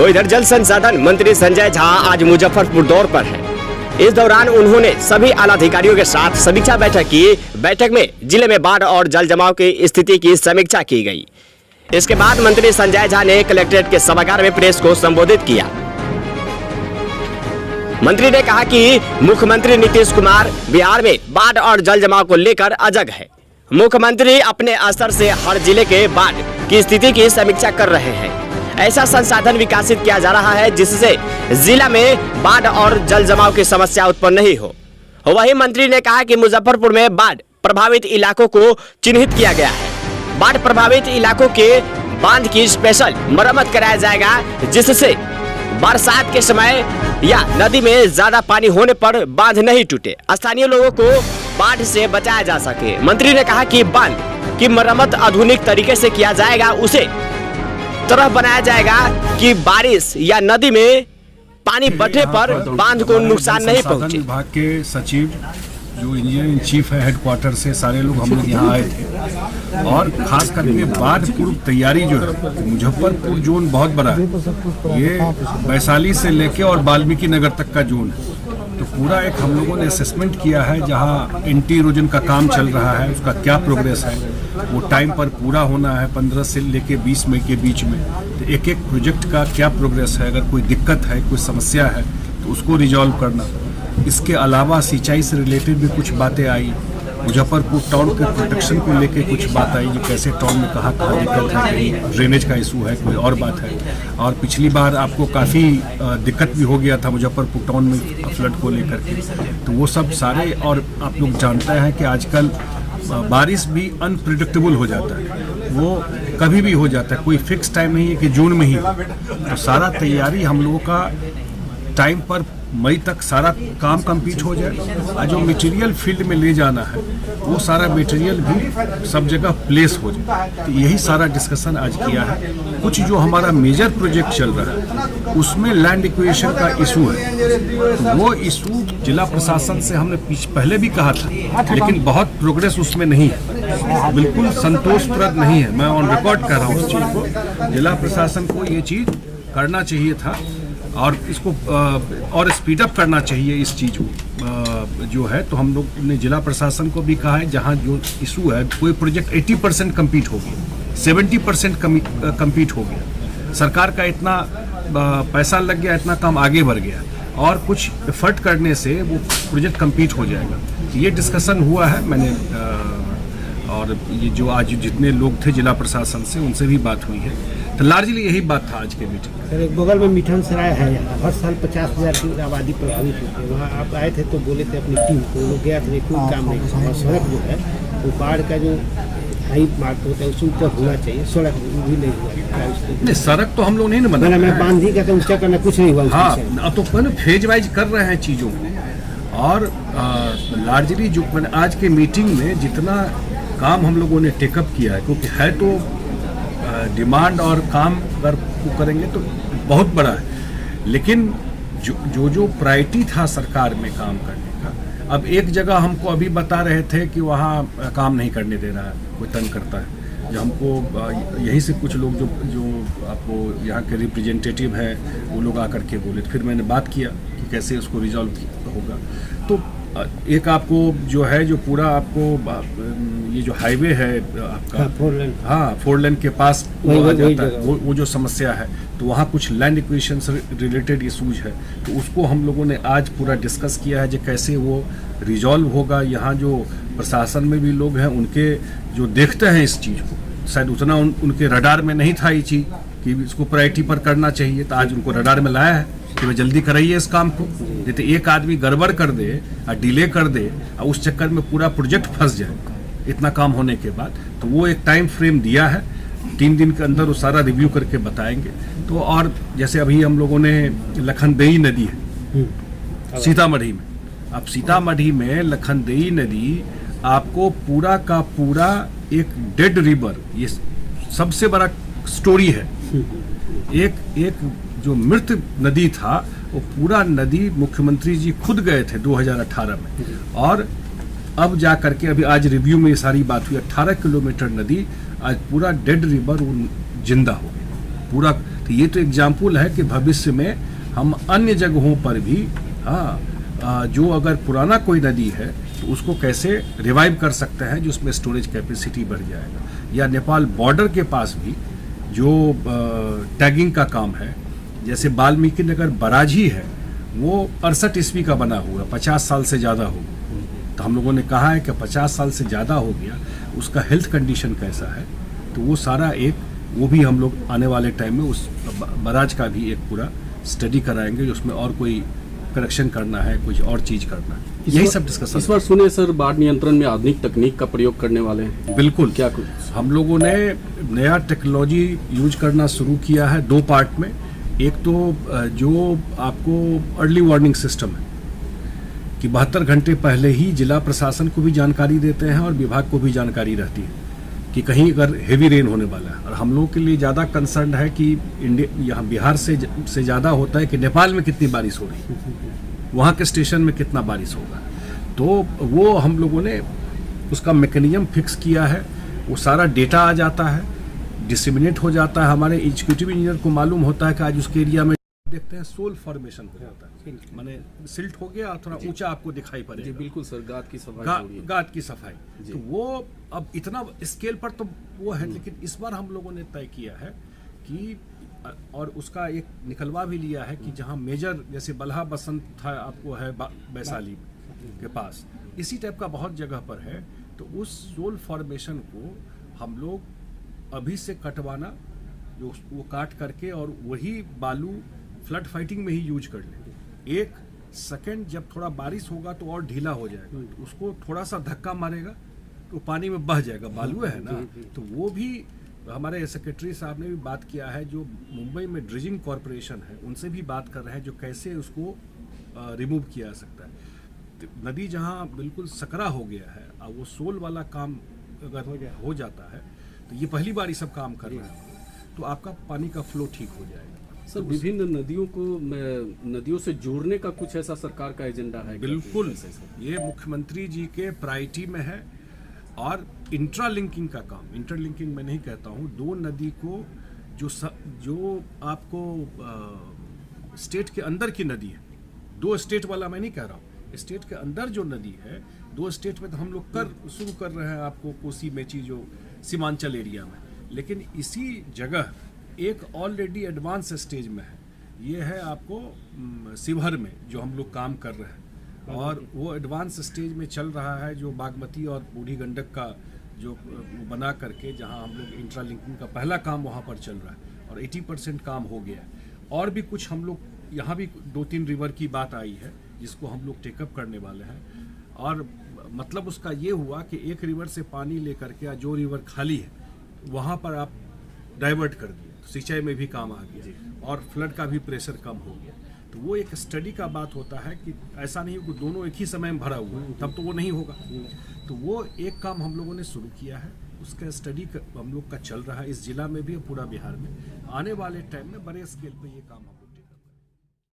तो इधर जल संसाधन मंत्री संजय झा आज मुजफ्फरपुर दौर पर हैं। इस दौरान उन्होंने सभी आला अधिकारियों के साथ समीक्षा बैठक की। बैठक में जिले में बाढ़ और जल जमाव की स्थिति की समीक्षा की गई। इसके बाद मंत्री संजय झा ने कलेक्ट्रेट के सभागार में प्रेस को संबोधित किया। मंत्री ने कहा कि मुख्यमंत्री नीतीश कुमार बिहार में बाढ़ और जल जमाव को लेकर अजग है। मुख्यमंत्री अपने स्तर से हर जिले के बाढ़ की स्थिति की समीक्षा कर रहे हैं। ऐसा संसाधन विकसित किया जा रहा है जिससे जिला में बाढ़ और जल जमाव की समस्या उत्पन्न नहीं हो। वहीं मंत्री ने कहा कि मुजफ्फरपुर में बाढ़ प्रभावित इलाकों को चिन्हित किया गया है। बाढ़ प्रभावित इलाकों के बांध की स्पेशल मरम्मत कराया जाएगा, जिससे बरसात के समय या नदी में ज्यादा पानी होने पर बांध नहीं टूटे, स्थानीय लोगों को बाढ़ से बचाया जा सके। मंत्री ने कहा कि बांध की मरम्मत आधुनिक तरीके से किया जाएगा, उसे तरह बनाया जाएगा कि बारिश या नदी में पानी बढ़ने पर बांध को नुकसान नहीं पहुंचे। विभाग के सचिव जो इंजीनियर इन चीफ है हेडक्वार्टर से सारे लोग हम लोग यहाँ आए थे और खास करके बाढ़ पूर्व तैयारी जो है, मुजफ्फरपुर जोन बहुत बड़ा है, ये वैशाली से लेके और वाल्मीकि नगर तक का जोन है। तो पूरा एक हम लोगों ने असेसमेंट किया है, जहाँ एंटी इरोजन का काम चल रहा है उसका क्या प्रोग्रेस है, वो टाइम पर पूरा होना है 15 से लेके 20 मई के बीच में। तो एक एक प्रोजेक्ट का क्या प्रोग्रेस है, अगर कोई दिक्कत है, कोई समस्या है तो उसको रिजॉल्व करना। इसके अलावा सिंचाई से रिलेटेड भी कुछ बातें आई, मुजफ्फरपुर टाउन के प्रोटेक्शन को लेके कुछ बात आई, जो कैसे टाउन में कहाँ दिक्कत है, कहीं ड्रेनेज का इशू है, कोई और बात है। और पिछली बार आपको काफ़ी दिक्कत भी हो गया था मुजफ्फरपुर टाउन में फ्लड को लेकर के, तो वो सब सारे। और आप लोग जानते हैं कि आजकल बारिश भी अनप्रिडिक्टेबल हो जाता है, वो कभी भी हो जाता है, कोई फिक्स टाइम नहीं है कि जून में ही। तो सारा तैयारी हम लोगों का टाइम पर मई तक सारा काम कंप्लीट हो जाए और जो मटेरियल फील्ड में ले जाना है वो सारा मटेरियल भी सब जगह प्लेस हो जाए। तो यही सारा डिस्कशन आज किया है। कुछ जो हमारा मेजर प्रोजेक्ट चल रहा है उसमें लैंड एक्विजिशन का इशू है, तो वो इशू जिला प्रशासन से हमने पहले भी कहा था, लेकिन बहुत प्रोग्रेस उसमें नहीं है, बिल्कुल संतोषप्रद नहीं है। मैं ऑन रिकॉर्ड कर रहा हूँ उस चीज़ को। जिला प्रशासन को ये चीज़ करना चाहिए था और इसको और स्पीड अप करना चाहिए इस चीज़ को जो है। तो हम लोग ने जिला प्रशासन को भी कहा है, जहाँ जो इशू है, कोई प्रोजेक्ट 80% कंप्लीट हो गया, 70% कंप्लीट हो गया, सरकार का इतना पैसा लग गया, इतना काम आगे बढ़ गया और कुछ एफर्ट करने से वो प्रोजेक्ट कंप्लीट हो जाएगा। ये डिस्कशन हुआ है मैंने और ये जो आज जितने लोग थे जिला प्रशासन से उनसे भी बात हुई है। तो लार्जली यही बात था आज के मीटिंग में। सर, एक बगल में मिठन सराय है, यहाँ हर साल 50,000 की आबादी प्रभावित होती है। वहाँ आप आए थे तो बोले थे अपनी टीम को, लोग गया था, कोई काम नहीं था। और सड़क जो है वो बाढ़ का जो हाई मार्क होता है उससे ऊपर होना चाहिए, सड़क भी नहीं हुआ। नहीं, सड़क तो हम लोग नहीं बना, मैं बांधी का ऊंचा करना कुछ नहीं हुआ। हाँ, अब तो फेज वाइज कर रहे हैं चीज़ों को। और लार्जली जो आज के मीटिंग में जितना काम हम लोगों ने टेकअप किया है, क्योंकि है तो डिमांड और काम अगर वो करेंगे तो बहुत बड़ा है, लेकिन जो प्रायोरिटी था सरकार में काम करने का, अब एक जगह हमको अभी बता रहे थे कि वहाँ काम नहीं करने दे रहा है, कोई तंग करता है। जो हमको यहीं से कुछ लोग जो आपको यहाँ के रिप्रेजेंटेटिव हैं वो लोग आकर के बोले, फिर मैंने बात किया कि कैसे उसको रिजॉल्व होगा। तो एक आपको जो है जो पूरा आपको ये जो हाईवे है आपका, हाँ 4 लेन के पास वो आ जाता है, वो जो समस्या है, तो वहाँ कुछ लैंड एक्विजिशन से रिलेटेड इशूज है, तो उसको हम लोगों ने आज पूरा डिस्कस किया है जो कैसे वो रिजॉल्व होगा। यहाँ जो प्रशासन में भी लोग हैं उनके जो देखते हैं इस चीज़ को, शायद उतना उनके रडार में नहीं था ये चीज़ कि इसको प्रायोरिटी पर करना चाहिए, तो आज उनको रडार में लाया है कि वे जल्दी कराइए इस काम को। नहीं तो एक आदमी गड़बड़ कर दे और डिले कर दे और उस चक्कर में पूरा प्रोजेक्ट फंस जाए इतना काम होने के बाद। तो वो एक टाइम फ्रेम दिया है, 3 दिन के अंदर वो सारा रिव्यू करके बताएंगे। तो और जैसे अभी हम लोगों ने लखनदेई नदी है सीतामढ़ी में, अब सीतामढ़ी में लखनदेई नदी आपको पूरा का पूरा एक डेड रिवर, ये सबसे बड़ा स्टोरी है। एक जो मृत नदी था वो पूरा नदी मुख्यमंत्री जी खुद गए थे 2018 में, और अब जा करके अभी आज रिव्यू में ये सारी बात हुई। 18 किलोमीटर नदी आज पूरा डेड रिवर जिंदा हो गया पूरा। तो ये तो एग्जाम्पल है कि भविष्य में हम अन्य जगहों पर भी जो अगर पुराना कोई नदी है तो उसको कैसे रिवाइव कर सकते हैं, जो उसमें स्टोरेज कैपेसिटी बढ़ जाएगा। या नेपाल बॉर्डर के पास भी जो टैगिंग का काम है, जैसे वाल्मीकि नगर बराज ही है, वो 68 ईस्वी का बना हुआ, 50 साल से ज़्यादा हो गया। तो हम लोगों ने कहा है कि 50 साल से ज़्यादा हो गया, उसका हेल्थ कंडीशन कैसा है, तो वो सारा वो भी हम लोग आने वाले टाइम में उस बराज का भी एक पूरा स्टडी कराएंगे, जो उसमें और कोई करेक्शन करना है, कुछ और चीज़ करना है, यही सब डिस्कस। इस बार सुने सर बाढ़ नियंत्रण में आधुनिक तकनीक का प्रयोग करने वाले हैं। बिल्कुल, क्या कुछ हम लोगों ने नया टेक्नोलॉजी यूज करना शुरू किया है 2 पार्ट में। एक तो जो आपको अर्ली वार्निंग सिस्टम है कि 72 घंटे पहले ही जिला प्रशासन को भी जानकारी देते हैं और विभाग को भी जानकारी रहती है कि कहीं अगर हेवी रेन होने वाला है। और हम लोगों के लिए ज़्यादा कंसर्न है कि यहाँ बिहार से ज़्यादा होता है कि नेपाल में कितनी बारिश हो रही है, वहाँ के स्टेशन में कितना बारिश होगा। तो वो हम लोगों ने उसका मैकेनिज्म फिक्स किया है, वो सारा डेटा आ जाता है, डिसमिनेट हो जाता है। हमारे एग्जीक्यूटिव इंजीनियर को मालूम होता है कि आज उसके एरिया में देखते हैं सोल फॉर्मेशन हो जाता है, माने सिल्ट हो गया और थोड़ा ऊंचा आपको दिखाई पड़ेगा। जी बिल्कुल सर, गाद की सफाई गाद की सफाई, तो वो अब इतना स्केल पर तो वो है, लेकिन इस बार हम लोगों ने तय किया है कि और उसका एक निकलवा भी लिया है कि जहाँ मेजर जैसे बल्हा बसंत था आपको है वैशाली के पास, इसी टाइप का बहुत जगह पर है, तो उस सोल फॉर्मेशन को हम लोग अभी से कटवाना, जो वो काट करके और वही बालू फ्लड फाइटिंग में ही यूज कर लेंगे। एक सेकंड जब थोड़ा बारिश होगा तो और ढीला हो जाएगा, तो उसको थोड़ा सा धक्का मारेगा तो पानी में बह जाएगा, बालू है ना। तो वो भी हमारे सेक्रेटरी साहब ने भी बात किया है, जो मुंबई में ड्रेजिंग कॉरपोरेशन है उनसे भी बात कर रहे हैं, जो कैसे उसको रिमूव किया जा सकता है। तो नदी जहाँ बिल्कुल सकरा हो गया है और वो सोल वाला काम अगर हो जाता है, तो ये पहली बार ये सब काम कर रहे हैं, तो आपका पानी का फ्लो ठीक हो जाएगा। सर विभिन्न नदियों को नदियों से जोड़ने का कुछ ऐसा सरकार का एजेंडा है? बिल्कुल, ये मुख्यमंत्री जी के प्रायोरिटी में है। और इंट्रालिंकिंग का काम, इंटरलिंकिंग मैं नहीं कहता हूँ, 2 नदी को जो आपको स्टेट के अंदर की नदी है, 2 स्टेट वाला मैं नहीं कह रहा हूँ, स्टेट के अंदर जो नदी है, 2 स्टेट में तो हम लोग शुरू कर रहे हैं, आपको कोसी मेची जो सीमांचल एरिया में, लेकिन इसी जगह एक ऑलरेडी एडवांस स्टेज में है, ये है आपको शिवहर में जो हम लोग काम कर रहे हैं, और वो एडवांस स्टेज में चल रहा है, जो बागमती और बूढ़ी गंडक का जो बना करके, जहां हम लोग इंट्रालिंकिंग का पहला काम वहां पर चल रहा है और 80% काम हो गया है। और भी कुछ हम लोग यहाँ भी 2-3 रिवर की बात आई है जिसको हम लोग टेकअप करने वाले हैं। और मतलब उसका ये हुआ कि एक रिवर से पानी लेकर के जो रिवर खाली है वहाँ पर आप डाइवर्ट कर दिए, तो सिंचाई में भी काम आ गया और फ्लड का भी प्रेशर कम हो गया। तो वो एक स्टडी का बात होता है कि ऐसा नहीं कि दोनों एक ही समय में भरा हुआ है, तब तो वो नहीं होगा। तो वो एक काम हम लोगों ने शुरू किया है, उसका स्टडी हम लोग का चल रहा है इस जिला में भी और पूरा बिहार में। आने वाले टाइम में बड़े स्केल पे ये काम